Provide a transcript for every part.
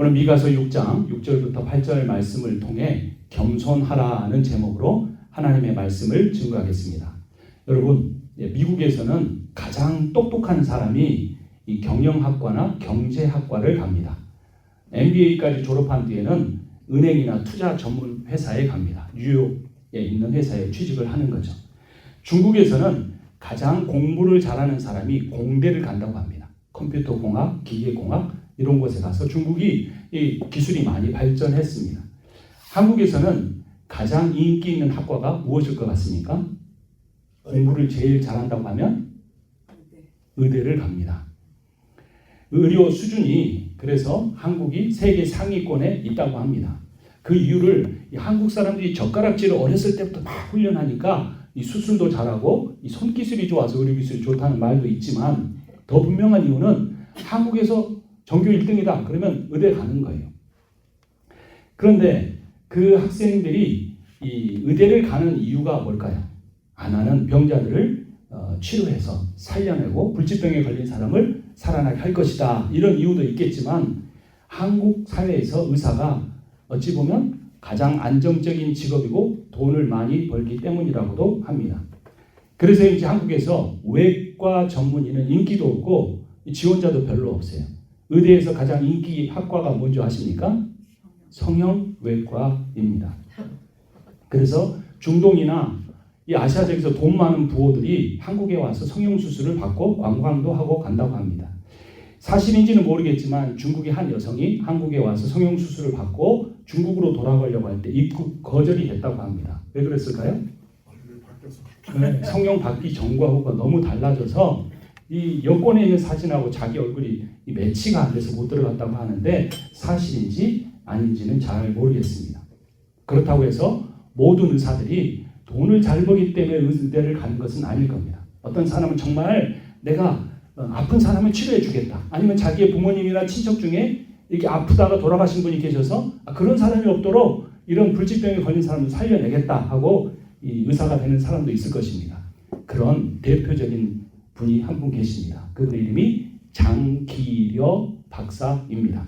오늘 미가서 6장 6절부터 8절 말씀을 통해 겸손하라는 제목으로 하나님의 말씀을 증거하겠습니다. 여러분, 미국에서는 가장 똑똑한 사람이 이 경영학과나 경제학과를 갑니다. MBA까지 졸업한 뒤에는 은행이나 투자 전문 회사에 갑니다. 뉴욕에 있는 회사에 취직을 하는 거죠. 중국에서는 가장 공부를 잘하는 사람이 공대를 간다고 합니다. 컴퓨터공학, 기계공학 이런 곳에 가서 중국이 이 기술이 많이 발전했습니다. 한국에서는 가장 인기 있는 학과가 무엇일 것 같습니까? 공부를 제일 잘한다고 하면 의대를 갑니다. 의료 수준이 그래서 한국이 세계 상위권에 있다고 합니다. 그 이유를 한국 사람들이 젓가락질을 어렸을 때부터 막 훈련하니까 이 수술도 잘하고 이 손기술이 좋아서 의료기술이 좋다는 말도 있지만 더 분명한 이유는 한국에서 전교 1등이다 그러면 의대 가는 거예요. 그런데 그 학생들이 이 의대를 가는 이유가 뭘까요? 하나는 병자들을 치료해서 살려내고 불치병에 걸린 사람을 살아나게 할 것이다. 이런 이유도 있겠지만 한국 사회에서 의사가 어찌 보면 가장 안정적인 직업이고 돈을 많이 벌기 때문이라고도 합니다. 그래서 이제 한국에서 외과 전문의는 인기도 없고 지원자도 별로 없어요. 의대에서 가장 인기 학과가 뭔지 아십니까? 성형외과입니다. 그래서 중동이나 이 아시아적에서 돈 많은 부호들이 한국에 와서 성형수술을 받고 관광도 하고 간다고 합니다. 사실인지는 모르겠지만 중국의 한 여성이 한국에 와서 성형수술을 받고 중국으로 돌아가려고 할 때 입국 거절이 됐다고 합니다. 왜 그랬을까요? 성형 받기 전과 후가 너무 달라져서 이 여권에 있는 사진하고 자기 얼굴이 매치가 안 돼서 못 들어갔다고 하는데 사실인지 아닌지는 잘 모르겠습니다. 그렇다고 해서 모든 의사들이 돈을 잘 벌기 때문에 의대를 가는 것은 아닐 겁니다. 어떤 사람은 정말 내가 아픈 사람을 치료해 주겠다. 아니면 자기의 부모님이나 친척 중에 이렇게 아프다가 돌아가신 분이 계셔서 그런 사람이 없도록 이런 불치병에 걸린 사람을 살려내겠다 하고 이 의사가 되는 사람도 있을 것입니다. 그런 대표적인 분이 한 분 계십니다. 그분의 이름이 장기려 박사입니다.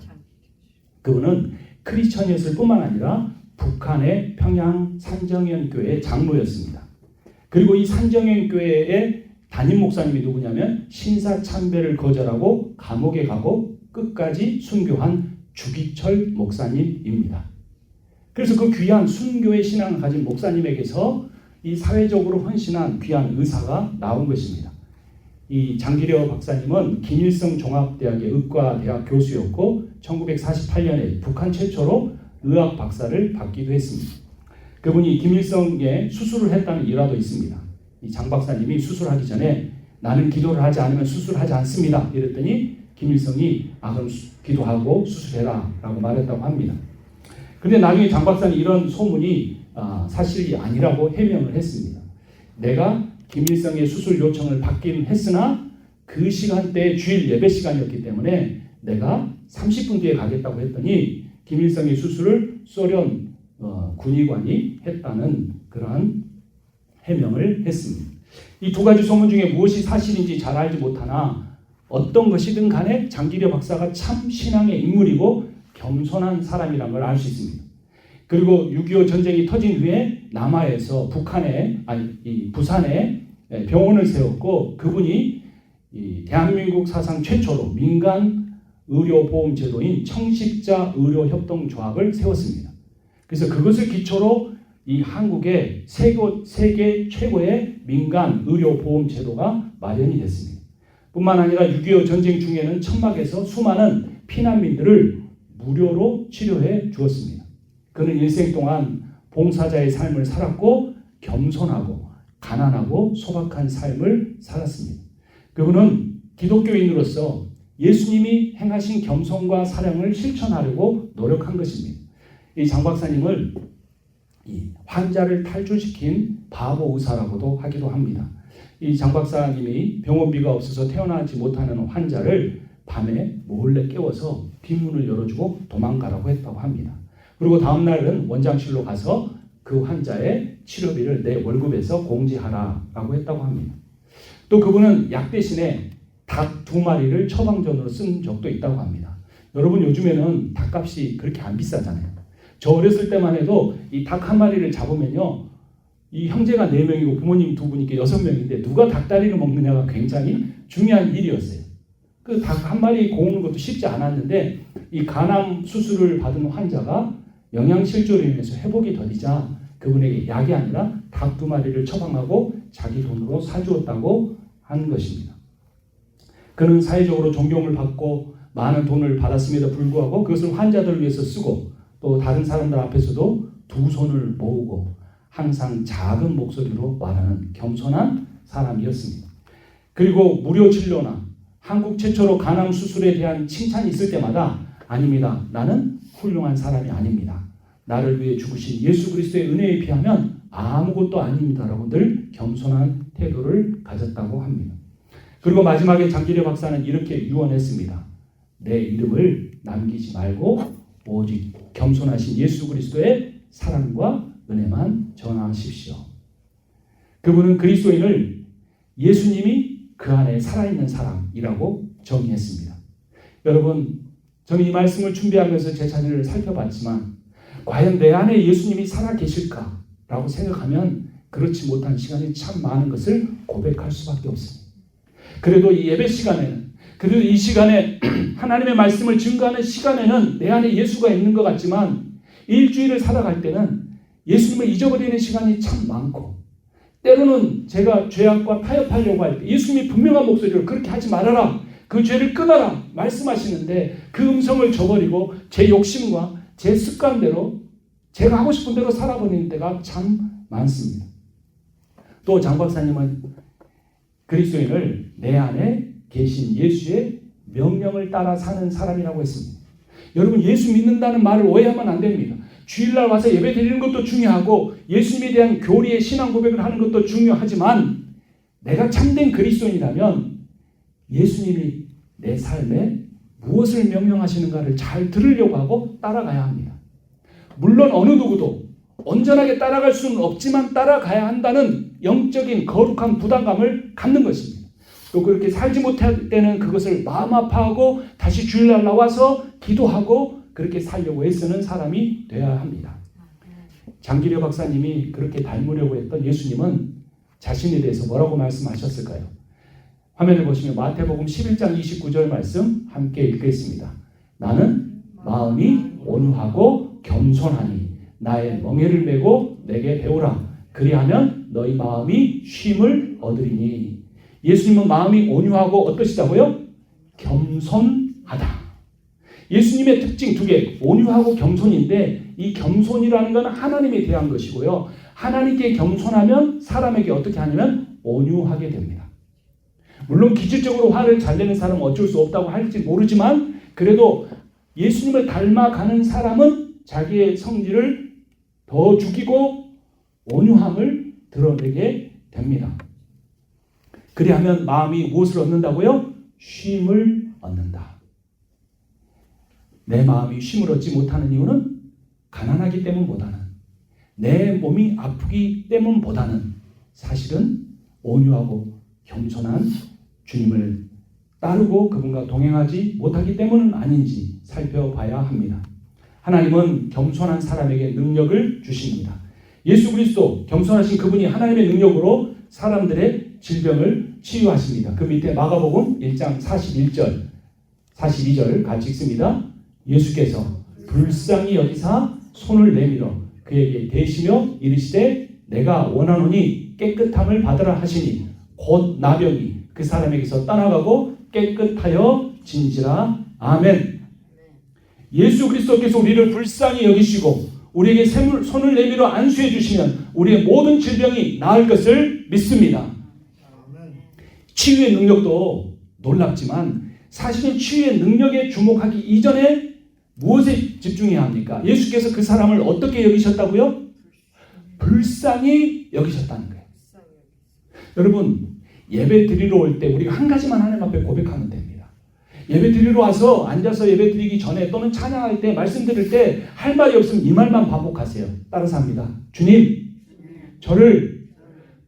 그분은 크리스천이었을 뿐만 아니라 북한의 평양 산정연교회 장로였습니다. 그리고 이 산정연교회의 담임 목사님이 누구냐면 신사참배를 거절하고 감옥에 가고 끝까지 순교한 주기철 목사님입니다. 그래서 그 귀한 순교의 신앙을 가진 목사님에게서 이 사회적으로 헌신한 귀한 의사가 나온 것입니다. 이 장기려 박사님은 김일성 종합대학의 의과대학 교수였고 1948년에 북한 최초로 의학 박사를 받기도 했습니다. 그분이 김일성에 수술을 했다는 일화도 있습니다. 이 장 박사님이 수술하기 전에 나는 기도를 하지 않으면 수술하지 않습니다. 이랬더니 김일성이 그럼 기도하고 수술해라 라고 말했다고 합니다. 그런데 나중에 장 박사는 이런 소문이 사실이 아니라고 해명을 했습니다. 내가 김일성의 수술 요청을 받긴 했으나 그 시간대에 주일 예배 시간이었기 때문에 내가 30분 뒤에 가겠다고 했더니 김일성의 수술을 소련 군의관이 했다는 그러한 해명을 했습니다. 이 두 가지 소문 중에 무엇이 사실인지 잘 알지 못하나 어떤 것이든 간에 장기려 박사가 참 신앙의 인물이고 겸손한 사람이라는 걸 알 수 있습니다. 그리고 6.25 전쟁이 터진 후에 남하에서 부산에 병원을 세웠고 그분이 이 대한민국 사상 최초로 민간 의료보험 제도인 청십자 의료협동조합을 세웠습니다. 그래서 그것을 기초로 이 한국의 세계 최고의 민간 의료보험 제도가 마련이 됐습니다. 뿐만 아니라 6.25 전쟁 중에는 천막에서 수많은 피난민들을 무료로 치료해 주었습니다. 그는 일생 동안 봉사자의 삶을 살았고 겸손하고 가난하고 소박한 삶을 살았습니다. 그분은 기독교인으로서 예수님이 행하신 겸손과 사랑을 실천하려고 노력한 것입니다. 이 장 박사님을 이 환자를 탈출시킨 바보 의사라고도 하기도 합니다. 이 장 박사님이 병원비가 없어서 태어나지 못하는 환자를 밤에 몰래 깨워서 뒷문을 열어주고 도망가라고 했다고 합니다. 그리고 다음 날은 원장실로 가서 그 환자의 치료비를 내 월급에서 공제하라라고 했다고 합니다. 또 그분은 약 대신에 닭 2마리를 처방전으로 쓴 적도 있다고 합니다. 여러분 요즘에는 닭값이 그렇게 안 비싸잖아요. 저 어렸을 때만 해도 이 닭 한 마리를 잡으면요, 이 형제가 4명이고 부모님 2분이니까 6명인데 누가 닭다리를 먹느냐가 굉장히 중요한 일이었어요. 그 닭 한 마리 고우는 것도 쉽지 않았는데 이 간암 수술을 받은 환자가 영양실조로 인해서 회복이 더디자 그분에게 약이 아니라 닭 2마리를 처방하고 자기 돈으로 사주었다고 하는 것입니다. 그는 사회적으로 존경을 받고 많은 돈을 받았음에도 불구하고 그것을 환자들을 위해서 쓰고 또 다른 사람들 앞에서도 2 손을 모으고 항상 작은 목소리로 말하는 겸손한 사람이었습니다. 그리고 무료 진료나 한국 최초로 간암 수술에 대한 칭찬이 있을 때마다 아닙니다. 나는 훌륭한 사람이 아닙니다. 나를 위해 죽으신 예수 그리스도의 은혜에 비하면 아무것도 아닙니다라고 늘 겸손한 태도를 가졌다고 합니다. 그리고 마지막에 장기려 박사는 이렇게 유언했습니다. 내 이름을 남기지 말고 오직 겸손하신 예수 그리스도의 사랑과 은혜만 전하십시오. 그분은 그리스도인을 예수님이 그 안에 살아있는 사람이라고 정의했습니다. 여러분, 저는 이 말씀을 준비하면서 제 자신을 살펴봤지만 과연 내 안에 예수님이 살아계실까라고 생각하면 그렇지 못한 시간이 참 많은 것을 고백할 수밖에 없습니다. 그래도 이 예배 시간에는, 그래도 이 시간에 하나님의 말씀을 증거하는 시간에는 내 안에 예수가 있는 것 같지만 일주일을 살아갈 때는 예수님을 잊어버리는 시간이 참 많고 때로는 제가 죄악과 타협하려고 할 때 예수님이 분명한 목소리로 그렇게 하지 말아라, 그 죄를 끊어라 말씀하시는데 그 음성을 저버리고 제 욕심과 제 습관대로 제가 하고 싶은 대로 살아버리는 때가 참 많습니다. 또 장 박사님은 그리스도인을 내 안에 계신 예수의 명령을 따라 사는 사람이라고 했습니다. 여러분, 예수 믿는다는 말을 오해하면 안 됩니다. 주일날 와서 예배 드리는 것도 중요하고 예수님에 대한 교리의 신앙 고백을 하는 것도 중요하지만 내가 참된 그리스도인이라면 예수님이 내 삶에 무엇을 명령하시는가를 잘 들으려고 하고 따라가야 합니다. 물론 어느 누구도 온전하게 따라갈 수는 없지만 따라가야 한다는 영적인 거룩한 부담감을 갖는 것입니다. 또 그렇게 살지 못할 때는 그것을 마음 아파하고 다시 주일날 나와서 기도하고 그렇게 살려고 애쓰는 사람이 되어야 합니다. 장기려 박사님이 그렇게 닮으려고 했던 예수님은 자신에 대해서 뭐라고 말씀하셨을까요? 화면을 보시면 마태복음 11장 29절 말씀 함께 읽겠습니다. 나는 마음이 온유하고 겸손하니 나의 멍에를 메고 내게 배우라. 그리하면 너희 마음이 쉼을 얻으리니. 예수님은 마음이 온유하고 어떠시다고요? 겸손하다. 예수님의 특징 2개, 온유하고 겸손인데 이 겸손이라는 건 하나님에 대한 것이고요. 하나님께 겸손하면 사람에게 어떻게 하냐면 온유하게 됩니다. 물론 기질적으로 화를 잘 내는 사람은 어쩔 수 없다고 할지 모르지만 그래도 예수님을 닮아가는 사람은 자기의 성질을 더 죽이고 온유함을 드러내게 됩니다. 그리하면 마음이 무엇을 얻는다고요? 쉼을 얻는다. 내 마음이 쉼을 얻지 못하는 이유는 가난하기 때문보다는 내 몸이 아프기 때문보다는 사실은 온유하고 겸손한 주님을 따르고 그분과 동행하지 못하기 때문은 아닌지 살펴봐야 합니다. 하나님은 겸손한 사람에게 능력을 주십니다. 예수 그리스도 겸손하신 그분이 하나님의 능력으로 사람들의 질병을 치유하십니다. 그 밑에 마가복음 1장 41절 42절 같이 읽습니다. 예수께서 불쌍히 여기사 손을 내밀어 그에게 대시며 이르시되 내가 원하노니 깨끗함을 받으라 하시니 곧 나병이 그 사람에게서 떠나가고 깨끗하여 진지라. 아멘. 예수 그리스도께서 우리를 불쌍히 여기시고 우리에게 손을 내밀어 안수해 주시면 우리의 모든 질병이 나을 것을 믿습니다. 치유의 능력도 놀랍지만 사실은 치유의 능력에 주목하기 이전에 무엇에 집중해야 합니까? 예수께서 그 사람을 어떻게 여기셨다고요? 불쌍히 여기셨다는 거예요. 여러분, 예배 드리러 올 때 우리가 한 가지만 하나님 앞에 고백하면 됩니다. 예배 드리러 와서 앉아서 예배 드리기 전에 또는 찬양할 때 말씀 드릴 때 할 말이 없으면 이 말만 반복하세요. 따라서 합니다. 주님, 저를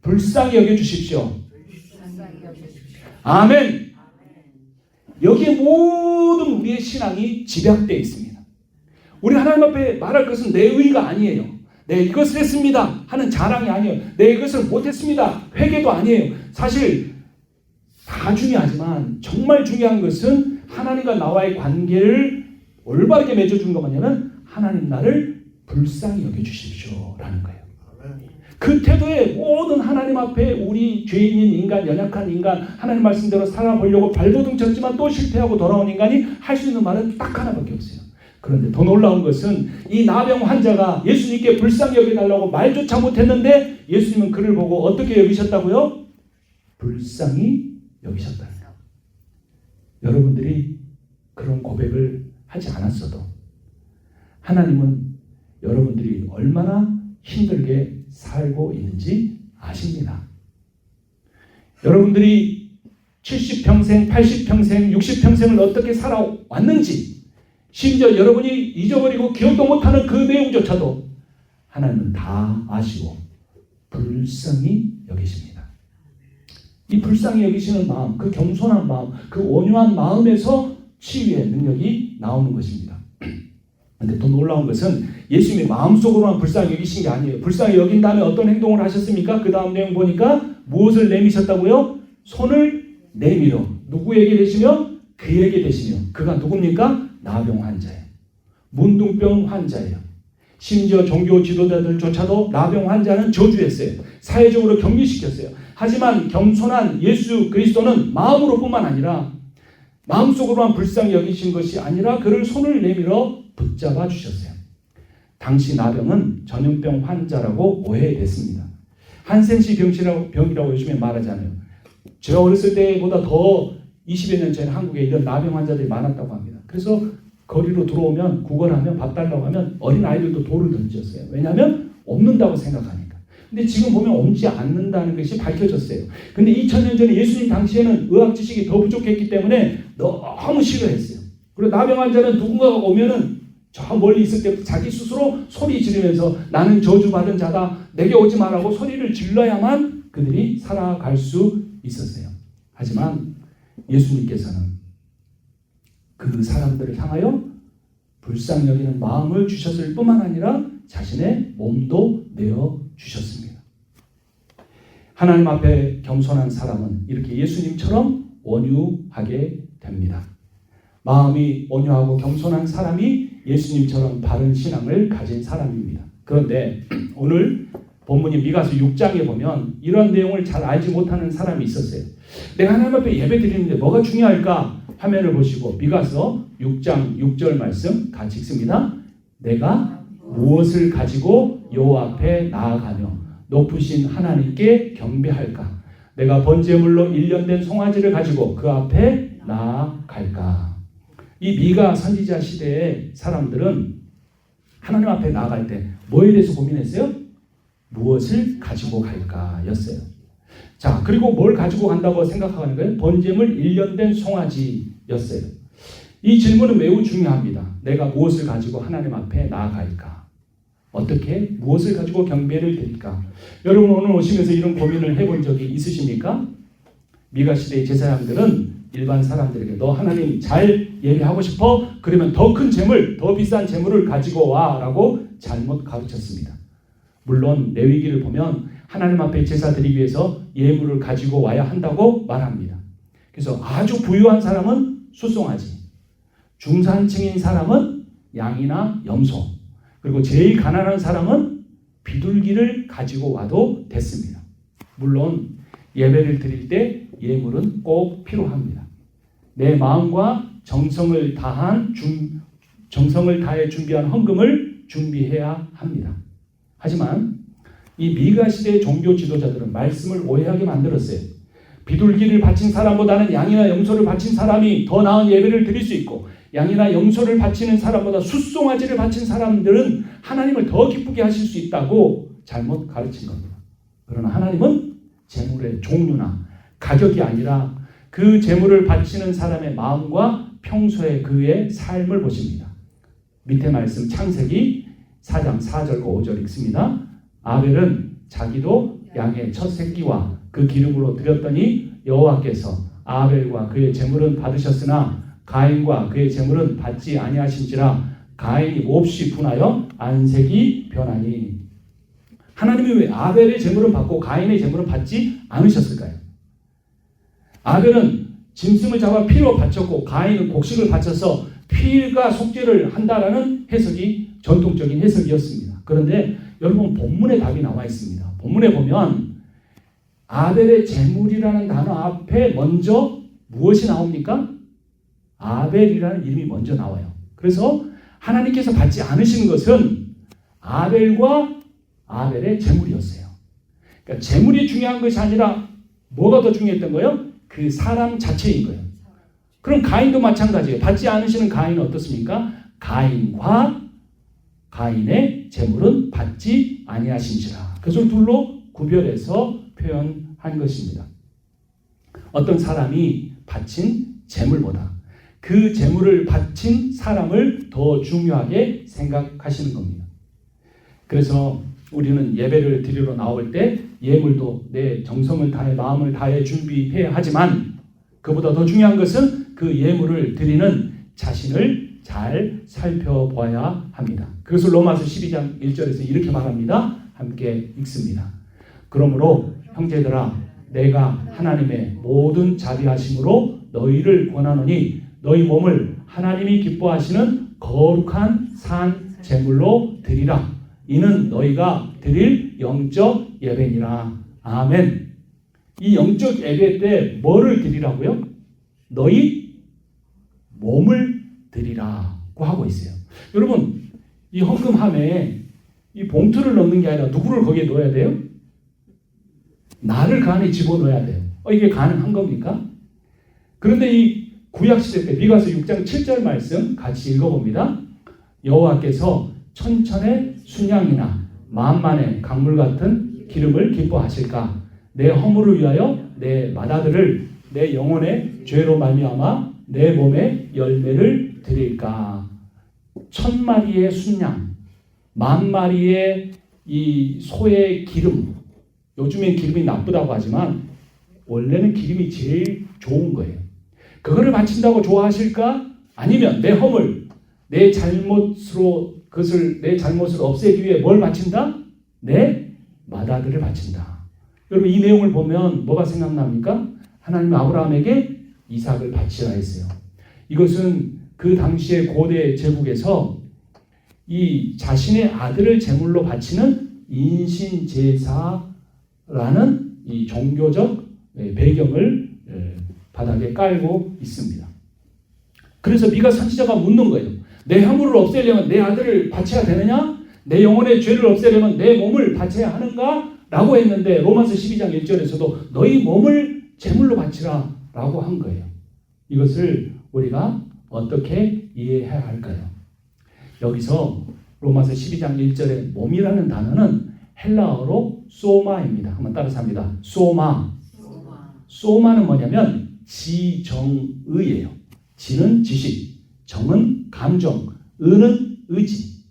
불쌍히 여겨주십시오. 아멘. 여기에 모든 우리의 신앙이 집약되어 있습니다. 우리 하나님 앞에 말할 것은 내 의가 아니에요. 내 이것을 했습니다 하는 자랑이 아니에요. 내 이것을 못했습니다 회개도 아니에요. 사실 다 중요하지만 정말 중요한 것은 하나님과 나와의 관계를 올바르게 맺어준 거 뭐냐면 하나님 나를 불쌍히 여겨주십시오 라는 거예요. 그 태도에 모든 하나님 앞에 우리 죄인인 인간, 연약한 인간, 하나님 말씀대로 살아보려고 발버둥 쳤지만 또 실패하고 돌아온 인간이 할 수 있는 말은 딱 하나밖에 없어요. 그런데 더 놀라운 것은 이 나병 환자가 예수님께 불쌍히 여겨달라고 말조차 못했는데 예수님은 그를 보고 어떻게 여기셨다고요? 불쌍히 여기셨다. 여러분들이 그런 고백을 하지 않았어도 하나님은 여러분들이 얼마나 힘들게 살고 있는지 아십니다. 여러분들이 70평생, 80평생, 60평생을 어떻게 살아왔는지 심지어 여러분이 잊어버리고 기억도 못하는 그 내용조차도 하나님은 다 아시고 불쌍히 여기십니다. 이 불쌍히 여기시는 마음, 그 겸손한 마음, 그 온유한 마음에서 치유의 능력이 나오는 것입니다. 그런데 또 놀라운 것은 예수님이 마음속으로만 불쌍히 여기신 게 아니에요. 불쌍히 여긴 다음에 어떤 행동을 하셨습니까? 그 다음 내용 보니까 무엇을 내미셨다고요? 손을 내밀어 누구에게 대시며? 그에게 대시며. 그가 누굽니까? 나병 환자예요. 문둥병 환자예요. 심지어 종교 지도자들조차도 나병 환자는 저주했어요. 사회적으로 격리시켰어요. 하지만 겸손한 예수 그리스도는 마음으로 뿐만 아니라 마음속으로만 불쌍히 여기신 것이 아니라 그를 손을 내밀어 붙잡아 주셨어요. 당시 나병은 전염병 환자라고 오해됐습니다. 한센시 병이라고 요즘에 말하잖아요. 제가 어렸을 때보다 더 20여 년 전에 한국에 이런 나병 환자들이 많았다고 합니다. 그래서 거리로 들어오면 구걸하면 밥 달라고 하면 어린 아이들도 돌을 던졌어요. 왜냐하면 없는다고 생각하니까. 근데 지금 보면 옮지 않는다는 것이 밝혀졌어요. 근데 2000년 전에 예수님 당시에는 의학 지식이 더 부족했기 때문에 너무 싫어했어요. 그리고 나병 환자는 누군가가 오면은 저 멀리 있을 때 자기 스스로 소리 지르면서 나는 저주받은 자다, 내게 오지 말라고 소리를 질러야만 그들이 살아갈 수 있었어요. 하지만 예수님께서는 그 사람들을 향하여 불쌍히 여기는 마음을 주셨을 뿐만 아니라 자신의 몸도 내어주셨습니다. 하나님 앞에 겸손한 사람은 이렇게 예수님처럼 온유하게 됩니다. 마음이 온유하고 겸손한 사람이 예수님처럼 바른 신앙을 가진 사람입니다. 그런데 오늘 본문인 미가서 6장에 보면 이런 내용을 잘 알지 못하는 사람이 있었어요. 내가 하나님 앞에 예배 드리는데 뭐가 중요할까? 화면을 보시고 미가서 6장 6절 말씀 같이 읽습니다. 내가 무엇을 가지고 여호와 앞에 나아가며 높으신 하나님께 경배할까? 내가 번제물로 1년 된 송아지를 가지고 그 앞에 나아갈까? 이 미가 선지자 시대의 사람들은 하나님 앞에 나아갈 때 뭐에 대해서 고민했어요? 무엇을 가지고 갈까 였어요. 자, 그리고 뭘 가지고 간다고 생각하는 거예요? 번제물 1년 된 송아지였어요. 이 질문은 매우 중요합니다. 내가 무엇을 가지고 하나님 앞에 나아갈까? 어떻게? 무엇을 가지고 경배를 드릴까? 여러분 오늘 오시면서 이런 고민을 해본 적이 있으십니까? 미가 시대의 제사장들은 일반 사람들에게 너 하나님 잘 예배하고 싶어? 그러면 더 큰 재물, 더 비싼 재물을 가지고 와 라고 잘못 가르쳤습니다. 물론 레위기를 보면 하나님 앞에 제사 드리기 위해서 예물을 가지고 와야 한다고 말합니다. 그래서 아주 부유한 사람은 숫송아지, 중산층인 사람은 양이나 염소, 그리고 제일 가난한 사람은 비둘기를 가지고 와도 됐습니다. 물론 예배를 드릴 때 예물은 꼭 필요합니다. 내 마음과 정성을 다해 준비한 헌금을 준비해야 합니다. 하지만 이 미가 시대의 종교 지도자들은 말씀을 오해하게 만들었어요. 비둘기를 바친 사람보다는 양이나 염소를 바친 사람이 더 나은 예배를 드릴 수 있고 양이나 염소를 바치는 사람보다 숫송아지를 바친 사람들은 하나님을 더 기쁘게 하실 수 있다고 잘못 가르친 겁니다. 그러나 하나님은 재물의 종류나 가격이 아니라 그 재물을 바치는 사람의 마음과 평소의 그의 삶을 보십니다. 밑에 말씀 창세기 4장 4절과 5절 읽습니다. 아벨은 자기도 양의 첫 새끼와 그 기름으로 드렸더니 여호와께서 아벨과 그의 제물은 받으셨으나 가인과 그의 제물은 받지 아니하신지라 가인이 몹시 분하여 안색이 변하니. 하나님이 왜 아벨의 제물은 받고 가인의 제물은 받지 않으셨을까요? 아벨은 짐승을 잡아 피로 바쳤고 가인은 곡식을 바쳐서 피가 속죄를 한다라는 해석이 전통적인 해석이었습니다. 그런데 여러분 본문에 답이 나와 있습니다. 본문에 보면 아벨의 제물이라는 단어 앞에 먼저 무엇이 나옵니까? 아벨이라는 이름이 먼저 나와요. 그래서 하나님께서 받지 않으시는 것은 아벨과 아벨의 제물이었어요. 그러니까 제물이 중요한 것이 아니라 뭐가 더 중요했던 거예요? 그 사람 자체인 거예요. 그럼 가인도 마찬가지예요. 받지 않으시는 가인은 어떻습니까? 가인과 가인의 제물은 받지 아니하신지라. 그것을 둘로 구별해서 표현한 것입니다. 어떤 사람이 바친 제물보다 그 제물을 바친 사람을 더 중요하게 생각하시는 겁니다. 그래서 우리는 예배를 드리러 나올 때 예물도 내 정성을 다해 마음을 다해 준비해야 하지만 그보다 더 중요한 것은 그 예물을 드리는 자신을 잘 살펴봐야 합니다. 그것을 로마서 12장 1절에서 이렇게 말합니다. 함께 읽습니다. 그러므로 형제들아 내가 하나님의 모든 자비하심으로 너희를 권하노니 너희 몸을 하나님이 기뻐하시는 거룩한 산 제물로 드리라. 이는 너희가 드릴 영적 예배니라. 아멘. 이 영적 예배 때 뭐를 드리라고요? 너희 몸을 드리라고 하고 있어요. 여러분 이 헌금함에 이 봉투를 넣는 게 아니라 누구를 거기에 넣어야 돼요? 나를 그 안에 집어넣어야 돼요. 이게 가능한 겁니까? 그런데 이 구약시대 때 미가서 6장 7절 말씀 같이 읽어봅니다. 여호와께서 천천의 순양이나 만만의 강물 같은 기름을 기뻐하실까? 내 허물을 위하여 내 맏아들을 내 영혼의 죄로 말미암아 내 몸에 열매를 드릴까? 1000마리의 순양, 10,000마리의 이 소의 기름. 요즘엔 기름이 나쁘다고 하지만 원래는 기름이 제일 좋은 거예요. 그거를 바친다고 좋아하실까? 아니면 내 허물, 내 잘못으로 그것을 내 잘못을 없애기 위해 뭘 바친다? 내 맏아들을 바친다. 여러분 이 내용을 보면 뭐가 생각납니까? 하나님이 아브라함에게 이삭을 바치라 했어요. 이것은 그 당시의 고대 제국에서 이 자신의 아들을 제물로 바치는 인신제사라는 이 종교적 배경을 바닥에 깔고 있습니다. 그래서 미가 선지자가 묻는 거예요. 내 허물을 없애려면 내 아들을 바쳐야 되느냐? 내 영혼의 죄를 없애려면 내 몸을 바쳐야 하는가? 라고 했는데 로마서 12장 1절에서도 너희 몸을 제물로 바치라 라고 한 거예요. 이것을 우리가 어떻게 이해해야 할까요? 여기서 로마서 12장 1절에 몸이라는 단어는 헬라어로 소마입니다. 한번 따라서 합니다. 소마. 소마는 뭐냐면 지정의예요. 지는 지식, 정은 감정, 의는 의지.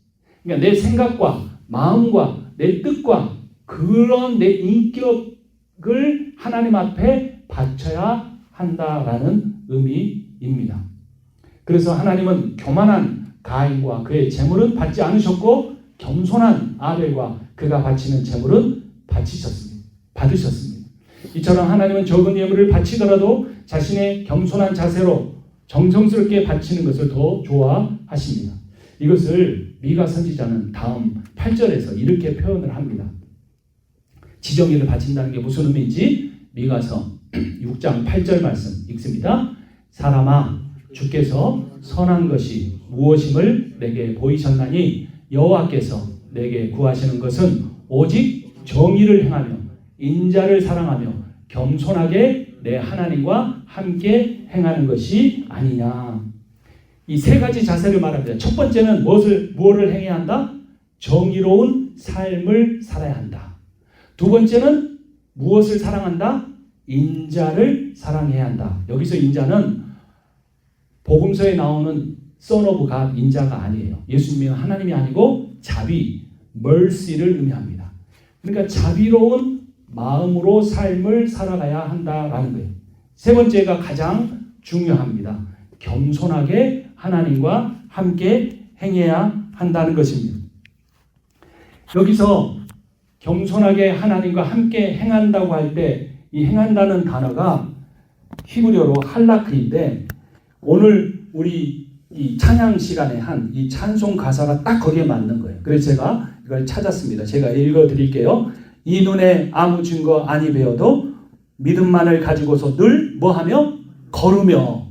그러니까 내 생각과 마음과 내 뜻과 그런 내 인격을 하나님 앞에 바쳐야 한다라는 의미입니다. 그래서 하나님은 교만한 가인과 그의 제물은 받지 않으셨고 겸손한 아벨과 그가 바치는 제물은 받으셨습니다. 이처럼 하나님은 적은 예물을 바치더라도 자신의 겸손한 자세로 정성스럽게 바치는 것을 더 좋아하십니다. 이것을 미가 선지자는 다음 8절에서 이렇게 표현을 합니다. 지정의를 바친다는 게 무슨 의미인지 미가서 6장 8절 말씀 읽습니다. 사람아 주께서 선한 것이 무엇임을 내게 보이셨나니 여호와께서 내게 구하시는 것은 오직 정의를 행하며 인자를 사랑하며 겸손하게 내 하나님과 함께 행하는 것이 아니냐. 이 세 가지 자세를 말합니다. 첫 번째는 무엇을 행해야 한다? 정의로운 삶을 살아야 한다. 두 번째는 무엇을 사랑한다? 인자를 사랑해야 한다. 여기서 인자는 복음서에 나오는 Son of God 인자가 아니에요. 예수님이 하나님이 아니고 자비, mercy를 의미합니다. 그러니까 자비로운 마음으로 삶을 살아가야 한다라는 거예요. 세 번째가 가장 중요합니다. 겸손하게 하나님과 함께 행해야 한다는 것입니다. 여기서 겸손하게 하나님과 함께 행한다고 할 때 이 행한다는 단어가 히브리어로 할라크인데 오늘 우리 이 찬양 시간에 한 이 찬송 가사가 딱 거기에 맞는 거예요. 그래서 제가 이걸 찾았습니다. 제가 읽어 드릴게요. 이 눈에 아무 증거 아니 배워도 믿음만을 가지고서 늘 뭐하며 걸으며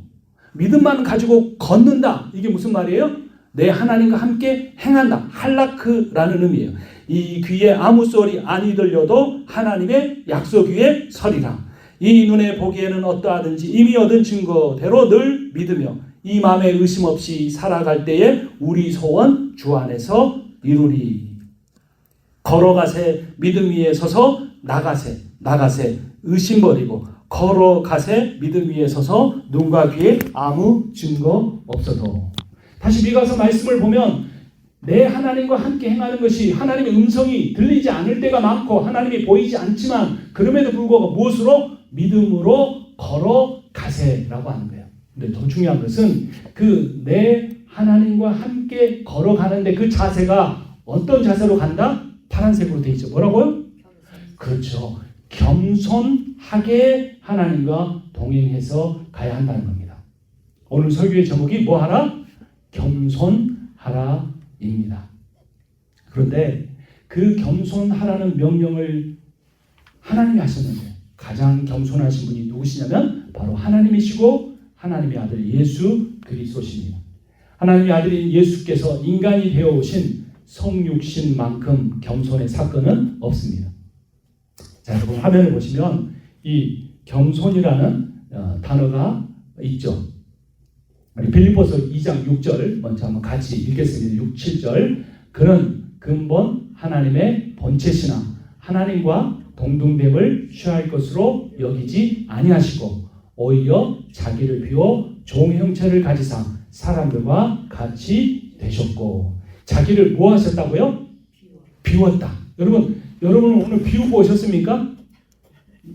믿음만 가지고 걷는다. 이게 무슨 말이에요? 내 하나님과 함께 행한다. 할라크라는 의미예요. 이 귀에 아무 소리 아니 들려도 하나님의 약속 위에 서리라. 이 눈에 보기에는 어떠하든지 이미 얻은 증거대로 늘 믿으며 이 마음에 의심 없이 살아갈 때에 우리 소원 주 안에서 이루리. 걸어가세 믿음 위에 서서 나가세 의심 버리고 걸어가세 믿음 위에 서서 눈과 귀에 아무 증거 없어도. 다시 미가서 말씀을 보면 내 하나님과 함께 행하는 것이 하나님의 음성이 들리지 않을 때가 많고 하나님이 보이지 않지만 그럼에도 불구하고 무엇으로? 믿음으로 걸어가세라고 하는 거예요. 근데 더 중요한 것은 그 내 하나님과 함께 걸어가는데 그 자세가 어떤 자세로 간다? 파란색으로 되어 있죠. 뭐라고요? 그렇죠. 겸손하게 하나님과 동행해서 가야 한다는 겁니다. 오늘 설교의 제목이 뭐하라? 겸손하라 입니다. 그런데 그 겸손하라는 명령을 하나님이 하셨는데 가장 겸손하신 분이 누구시냐면 바로 하나님이시고 하나님의 아들 예수 그리스도십니다. 하나님의 아들인 예수께서 인간이 되어 오신 성육신만큼 겸손의 사건은 없습니다. 자, 여러분 화면을 보시면 이 겸손이라는 단어가 있죠. 우리 빌립보서 2장 6절 먼저 한번 같이 읽겠습니다. 6, 7절. 그는 근본 하나님의 본체시나 하나님과 동등됨을 취할 것으로 여기지 아니하시고 오히려 자기를 비워 종의 형체를 가지사 사람들과 같이 되셨고. 자기를 뭐 하셨다고요? 비웠다. 여러분 오늘 비우고 오셨습니까?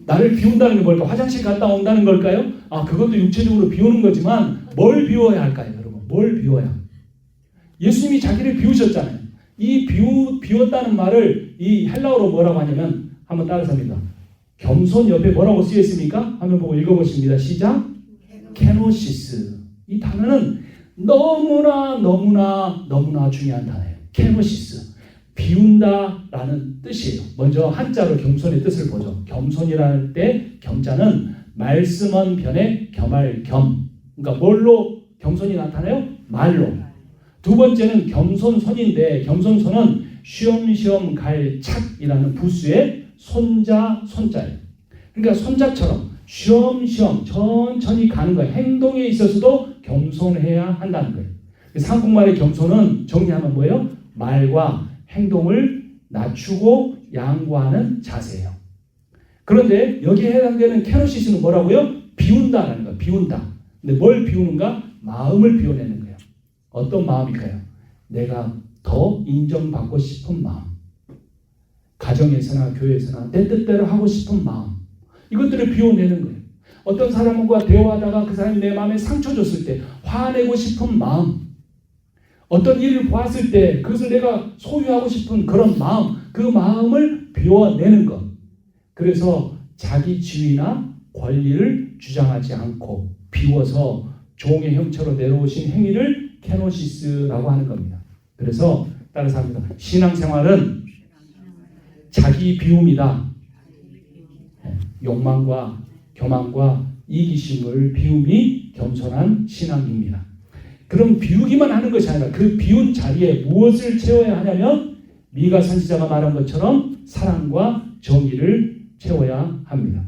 나를 비운다는 게 뭘까? 화장실 갔다 온다는 걸까요? 그것도 육체적으로 비우는 거지만 뭘 비워야 할까요, 여러분? 뭘 비워야? 예수님이 자기를 비우셨잖아요. 이 비웠다는 말을 이 헬라어로 뭐라고 하냐면 한번 따라서 합니다. 겸손 옆에 뭐라고 쓰여 있습니까? 화면 보고 읽어보십니다. 시작. 케노시스. 이 단어는 너무나 중요한 단어예요. 케노시스. 비운다라는 뜻이에요. 먼저 한자로 겸손의 뜻을 보죠. 겸손이라는 때 겸자는 말씀은 변에 겸할 겸. 그러니까 뭘로 겸손이 나타나요? 말로. 두 번째는 겸손손인데 겸손손은 쉬엄쉬엄 갈 착이라는 부수의 손자예요. 그러니까 손자처럼 쉬엄쉬엄 천천히 가는 거예요. 행동에 있어서도 겸손해야 한다는 거예요. 한국말의 겸손은 정리하면 뭐예요? 말과 행동을 낮추고 양보하는 자세예요. 그런데 여기에 해당되는 케노시스는 뭐라고요? 비운다라는 거예요. 비운다. 근데 뭘 비우는가? 마음을 비워내는 거예요. 어떤 마음일까요? 내가 더 인정받고 싶은 마음. 가정에서나 교회에서나 내 뜻대로 하고 싶은 마음. 이것들을 비워내는 거예요. 어떤 사람과 대화하다가 그 사람이 내 마음에 상처 줬을 때 화내고 싶은 마음. 어떤 일을 보았을 때 그것을 내가 소유하고 싶은 그런 마음. 그 마음을 비워내는 것. 그래서 자기 지위나 권리를 주장하지 않고 비워서 종의 형체로 내려오신 행위를 케노시스라고 하는 겁니다. 그래서 따라서 합니다. 신앙생활은 자기 비움이다. 욕망과 교만과 이기심을 비움이 겸손한 신앙입니다. 그럼 비우기만 하는 것이 아니라 그 비운 자리에 무엇을 채워야 하냐면 미가 선지자가 말한 것처럼 사랑과 정의를 채워야 합니다.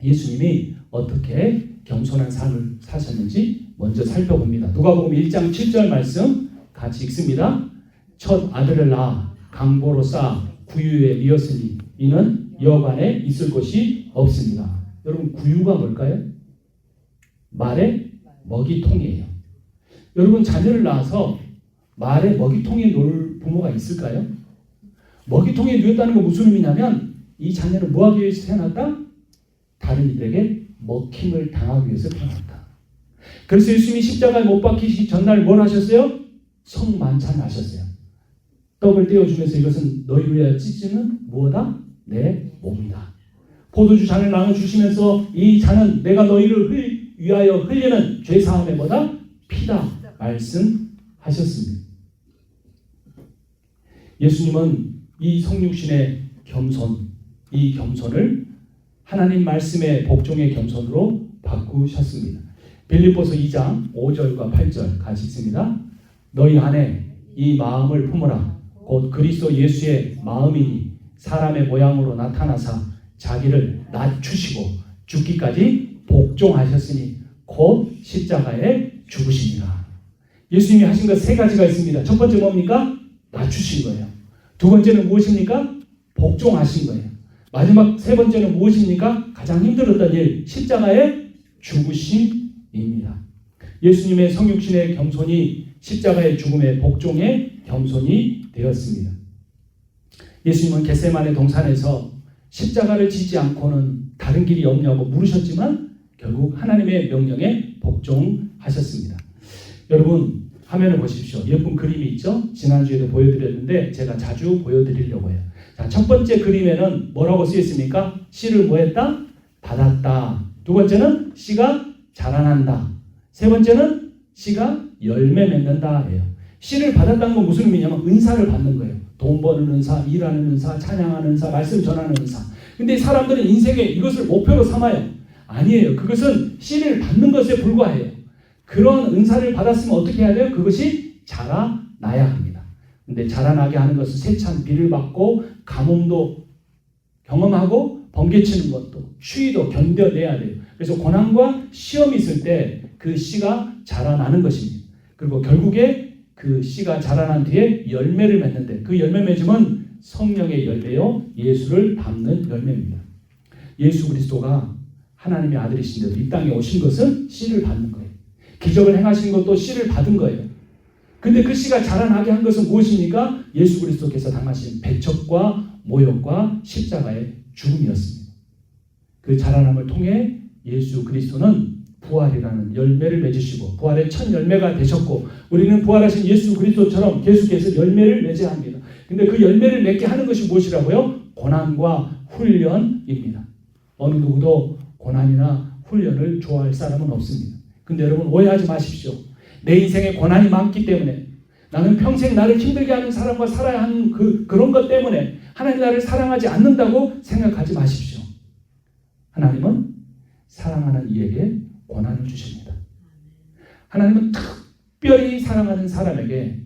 예수님이 어떻게 겸손한 삶을 사셨는지 먼저 살펴봅니다. 누가복음 1장 7절 말씀 같이 읽습니다. 첫 아들을 낳아 강보로 쌓아 구유에 이었으니 이는 여관에 있을 곳이 없습니다. 여러분 구유가 뭘까요? 말의 먹이통이에요. 여러분 자녀를 낳아서 말의 먹이통에 놓을 부모가 있을까요? 먹이통에 누웠다는 건 무슨 의미냐면 이 자녀는 뭐하기 위해서 태어났다? 다른 이들에게 먹힘을 당하기 위해서 태어났다. 그래서 예수님이 십자가에 못 박히시기 전날 뭘 하셨어요? 성만찬을 하셨어요. 떡을 떼어주면서 이것은 너희를 위하여 찢지는 무엇이다? 내 몸이다. 포도주 잔을 나눠주시면서 이 잔은 내가 너희를 위하여 흘리는 죄사함의 뭐다? 피다 말씀하셨습니다. 예수님은 이 성육신의 겸손, 이 겸손을 하나님 말씀의 복종의 겸손으로 바꾸셨습니다. 빌립보서 2장 5절과 8절 같이 읽습니다. 너희 안에 이 마음을 품으라. 곧 그리스도 예수의 마음이니 사람의 모양으로 나타나사 자기를 낮추시고 죽기까지 복종하셨으니 곧 십자가에 죽으시니라. 예수님이 하신 것 세 가지가 있습니다. 첫 번째 뭡니까? 낮추신 거예요. 두 번째는 무엇입니까? 복종하신 거예요. 마지막 세 번째는 무엇입니까? 가장 힘들었던 일, 십자가의 죽으심입니다. 예수님의 성육신의 겸손이 십자가의 죽음의 복종의 겸손이 되었습니다. 예수님은 겟세마네 동산에서 십자가를 지지 않고는 다른 길이 없냐고 물으셨지만 결국 하나님의 명령에 복종하셨습니다. 여러분 화면을 보십시오. 예쁜 그림이 있죠? 지난주에도 보여드렸는데 제가 자주 보여드리려고 해요. 자, 첫 번째 그림에는 뭐라고 쓰였습니까? 씨를 뭐 했다? 받았다. 두 번째는 씨가 자라난다. 세 번째는 씨가 열매 맺는다예요. 씨를 받았다는 건 무슨 의미냐면 은사를 받는 거예요. 돈 버는 은사, 일하는 은사, 찬양하는 은사, 말씀 전하는 은사. 근데 사람들은 인생에 이것을 목표로 삼아요. 아니에요. 그것은 씨를 받는 것에 불과해요. 그런 은사를 받았으면 어떻게 해야 돼요? 그것이 자라나야 합니다. 근데 자라나게 하는 것은 세찬 비를 받고 가뭄도 경험하고 번개치는 것도 추위도 견뎌내야 돼요. 그래서 고난과 시험이 있을 때 그 씨가 자라나는 것입니다. 그리고 결국에 그 씨가 자라난 뒤에 열매를 맺는데 그 열매 맺음은 성령의 열매요 예수를 닮는 열매입니다. 예수 그리스도가 하나님의 아들이신데도 이 땅에 오신 것은 씨를 받는 거예요. 기적을 행하신 것도 씨를 받은 거예요. 근데 그 씨가 자라나게 한 것은 무엇입니까? 예수 그리스도께서 당하신 배척과 모욕과 십자가의 죽음이었습니다. 그 자라남을 통해 예수 그리스도는 부활이라는 열매를 맺으시고 부활의 첫 열매가 되셨고 우리는 부활하신 예수 그리스도처럼 계속해서 열매를 맺어야 합니다. 근데 그 열매를 맺게 하는 것이 무엇이라고요? 고난과 훈련입니다. 어느 누구도 고난이나 훈련을 좋아할 사람은 없습니다. 근데 여러분 오해하지 마십시오. 내 인생에 고난이 많기 때문에 나는 평생 나를 힘들게 하는 사람과 살아야 하는 그런 것 때문에 하나님 나를 사랑하지 않는다고 생각하지 마십시오. 하나님은 사랑하는 이에게 고난을 주십니다. 하나님은 특별히 사랑하는 사람에게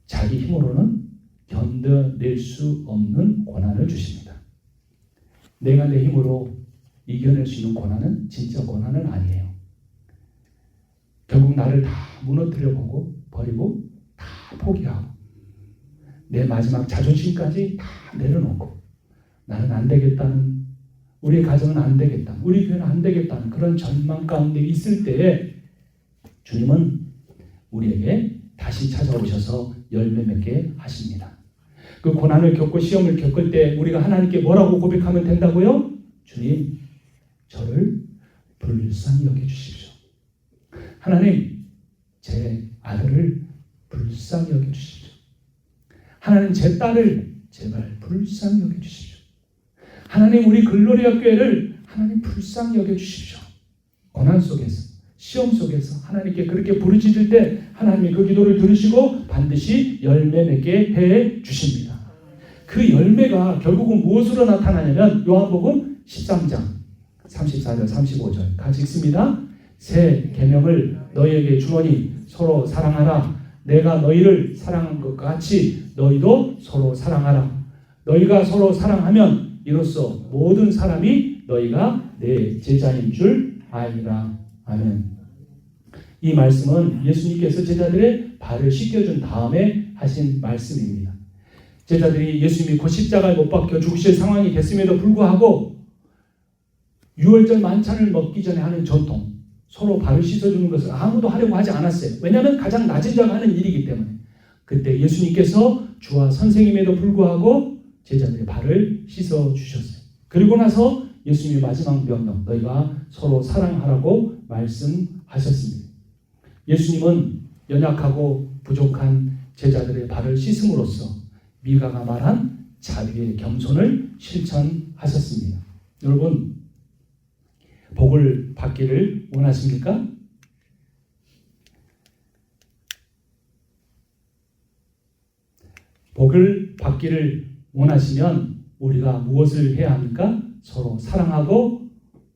자기 힘으로는 견뎌낼 수 없는 고난을 주십니다. 내가 내 힘으로 이겨낼 수 있는 고난은 진짜 고난은 아니에요. 결국 나를 다 무너뜨려 보고 버리고 다 포기하고 내 마지막 자존심까지 다 내려놓고 나는 안 되겠다는 우리 가정은 안 되겠다. 우리 교회는 안 되겠다는 그런 절망 가운데 있을 때에 주님은 우리에게 다시 찾아오셔서 열매 맺게 하십니다. 그 고난을 겪고 시험을 겪을 때 우리가 하나님께 뭐라고 고백하면 된다고요? 주님, 저를 불쌍히 여겨주십시오. 하나님, 제 아들을 불쌍히 여겨주십시오. 하나님, 제 딸을 제발 불쌍히 여겨주십시오. 하나님 우리 글로리아 교회를 하나님 불쌍히 여겨주십시오. 고난 속에서 시험 속에서 하나님께 그렇게 부르짖을 때 하나님이 그 기도를 들으시고 반드시 열매 맺게 해 주십니다. 그 열매가 결국은 무엇으로 나타나냐면 요한복음 13장 34절 35절 같이 읽습니다. 새 계명을 너희에게 주노니 서로 사랑하라. 내가 너희를 사랑한 것 같이 너희도 서로 사랑하라. 너희가 서로 사랑하면 이로써 모든 사람이 너희가 내 제자인 줄 아니라. 아멘. 이 말씀은 예수님께서 제자들의 발을 씻겨준 다음에 하신 말씀입니다. 제자들이 예수님이 곧 십자가에 못 박혀 죽으실 상황이 됐음에도 불구하고 6월절 만찬을 먹기 전에 하는 전통, 서로 발을 씻어주는 것을 아무도 하려고 하지 않았어요. 왜냐하면 가장 낮은 자가 하는 일이기 때문에. 그때 예수님께서 주와 선생님에도 불구하고 제자들의 발을 씻어주셨어요. 그리고 나서 예수님의 마지막 명령, 너희가 서로 사랑하라고 말씀하셨습니다. 예수님은 연약하고 부족한 제자들의 발을 씻음으로써 미가가 말한 자비의 겸손을 실천하셨습니다. 여러분, 복을 받기를 원하십니까? 복을 받기를 원하시면 우리가 무엇을 해야 합니까? 서로 사랑하고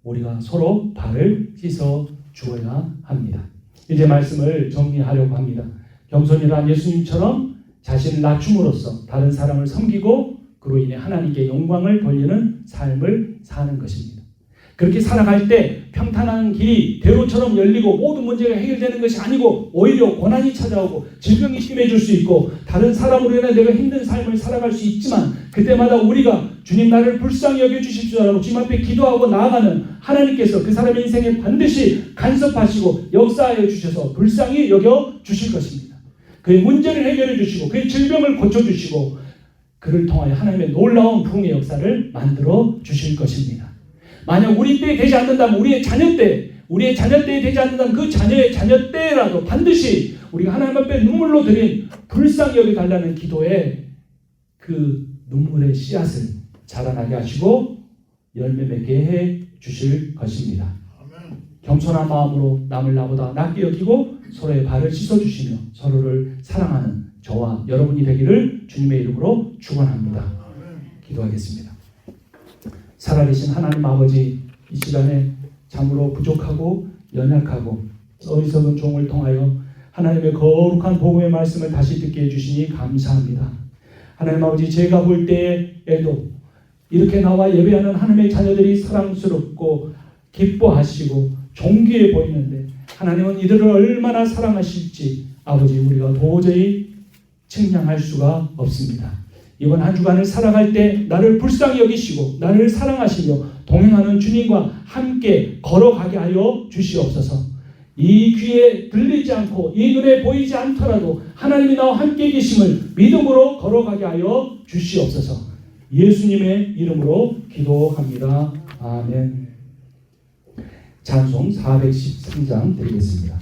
우리가 서로 발을 씻어 주어야 합니다. 이제 말씀을 정리하려고 합니다. 겸손이란 예수님처럼 자신을 낮춤으로써 다른 사람을 섬기고 그로 인해 하나님께 영광을 돌리는 삶을 사는 것입니다. 그렇게 살아갈 때 평탄한 길이 대로처럼 열리고 모든 문제가 해결되는 것이 아니고 오히려 고난이 찾아오고 질병이 심해질 수 있고 다른 사람으로 인해 내가 힘든 삶을 살아갈 수 있지만 그때마다 우리가 주님 나를 불쌍히 여겨주십시오라고 주님 앞에 기도하고 나아가는 하나님께서 그 사람의 인생에 반드시 간섭하시고 역사하여 주셔서 불쌍히 여겨주실 것입니다. 그의 문제를 해결해 주시고 그의 질병을 고쳐주시고 그를 통하여 하나님의 놀라운 부흥의 역사를 만들어 주실 것입니다. 만약 우리 때에 되지 않는다면 우리의 자녀 때에 되지 않는다면 그 자녀의 자녀 때라도 반드시 우리가 하나님 앞에 눈물로 드린 불쌍히 여겨달라는 기도에 그 눈물의 씨앗을 자라나게 하시고 열매 맺게 해 주실 것입니다. 겸손한 마음으로 남을 나보다 낫게 여기고 서로의 발을 씻어주시며 서로를 사랑하는 저와 여러분이 되기를 주님의 이름으로 축원합니다. 기도하겠습니다. 살아계신 하나님 아버지, 이 시간에 참으로 부족하고 연약하고 어리석은 종을 통하여 하나님의 거룩한 복음의 말씀을 다시 듣게 해주시니 감사합니다. 하나님 아버지, 제가 볼 때에도 이렇게 나와 예배하는 하나님의 자녀들이 사랑스럽고 기뻐하시고 존귀해 보이는데 하나님은 이들을 얼마나 사랑하실지 아버지 우리가 도저히 측량할 수가 없습니다. 이번 한 주간을 살아갈 때 나를 불쌍히 여기시고 나를 사랑하시며 동행하는 주님과 함께 걸어가게 하여 주시옵소서. 이 귀에 들리지 않고 이 눈에 보이지 않더라도 하나님이 나와 함께 계심을 믿음으로 걸어가게 하여 주시옵소서. 예수님의 이름으로 기도합니다. 아멘. 찬송 413장 드리겠습니다.